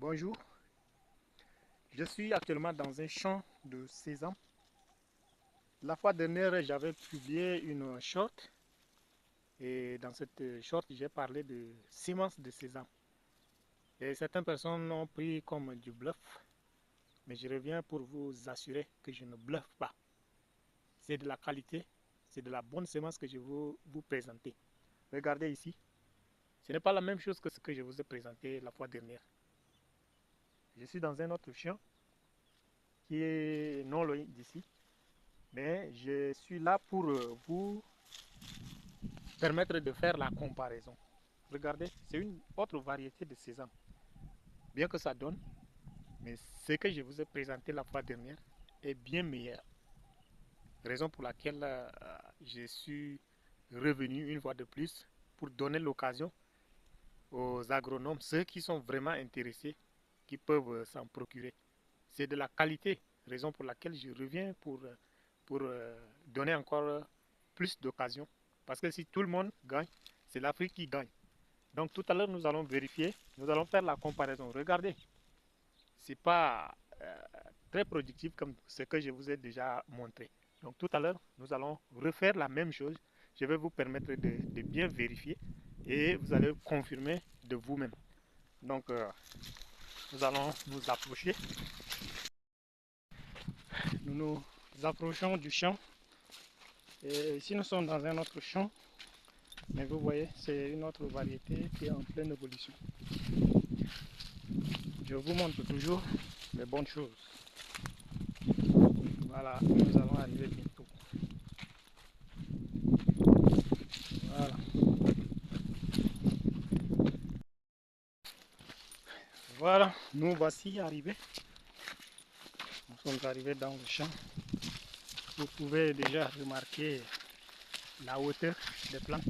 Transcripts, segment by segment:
Bonjour, je suis actuellement dans un champ de sésame. La fois dernière, j'avais publié une short et dans cette short, j'ai parlé de semences de sésame. Et certaines personnes ont pris comme du bluff, mais je reviens pour vous assurer que je ne bluffe pas. C'est de la qualité, c'est de la bonne semence que je veux vous présenter. Regardez ici, ce n'est pas la même chose que ce que je vous ai présenté la fois dernière. Je suis dans un autre champ qui est non loin d'ici. Mais je suis là pour vous permettre de faire la comparaison. Regardez, c'est une autre variété de sésame. Bien que ça donne, mais ce que je vous ai présenté la fois dernière est bien meilleur. Raison pour laquelle je suis revenu une fois de plus pour donner l'occasion aux agronomes, ceux qui sont vraiment intéressés, qui peuvent s'en procurer. C'est de la qualité, raison pour laquelle je reviens pour donner encore plus d'occasions. Parce que si tout le monde gagne, c'est l'Afrique qui gagne. Donc tout à l'heure, nous allons vérifier, nous allons faire la comparaison. Regardez, ce n'est pas très productif comme ce que je vous ai déjà montré. Donc tout à l'heure, nous allons refaire la même chose. Je vais vous permettre de bien vérifier et vous allez confirmer de vous-même. Donc nous allons nous approcher. Nous nous approchons du champ. Et ici, nous sommes dans un autre champ. Mais vous voyez, c'est une autre variété qui est en pleine évolution. Je vous montre toujours les bonnes choses. Voilà, nous allons arriver bientôt. Voilà. Voilà, nous voici arrivés. Nous sommes arrivés dans le champ. Vous pouvez déjà remarquer la hauteur des plantes.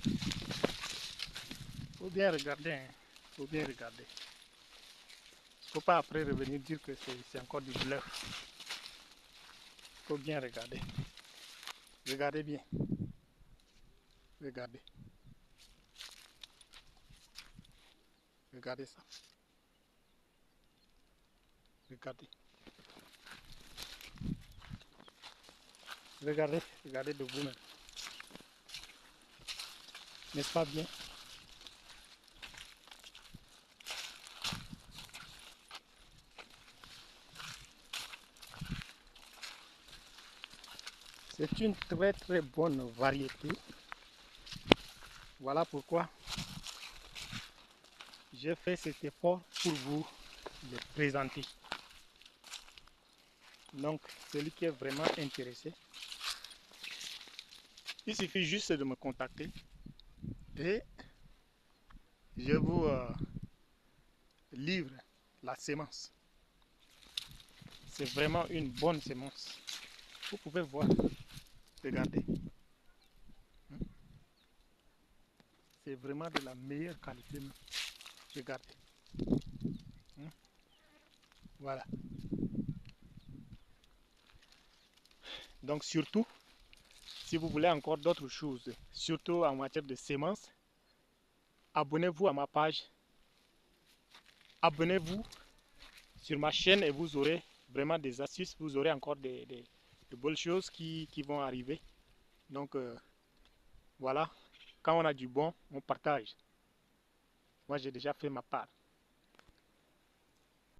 Il faut bien regarder, hein. Faut bien regarder. Il ne faut pas après revenir dire que c'est encore du bluff. Il faut bien regarder. Regardez bien. Regardez. Regardez ça. Regardez. Regardez, regardez de vous-même. N'est-ce pas bien? C'est une très très bonne variété. Voilà pourquoi j'ai fait cet effort pour vous le présenter. Donc, celui qui est vraiment intéressé, il suffit juste de me contacter et je vous livre la sémence. C'est vraiment une bonne sémence. Vous pouvez voir, regardez. C'est vraiment de la meilleure qualité. Regardez. Voilà. Donc surtout, si vous voulez encore d'autres choses, surtout en matière de semences, abonnez-vous à ma page. Abonnez-vous sur ma chaîne et vous aurez vraiment des astuces, vous aurez encore de bonnes choses qui vont arriver. Donc voilà, quand on a du bon, on partage. Moi j'ai déjà fait ma part.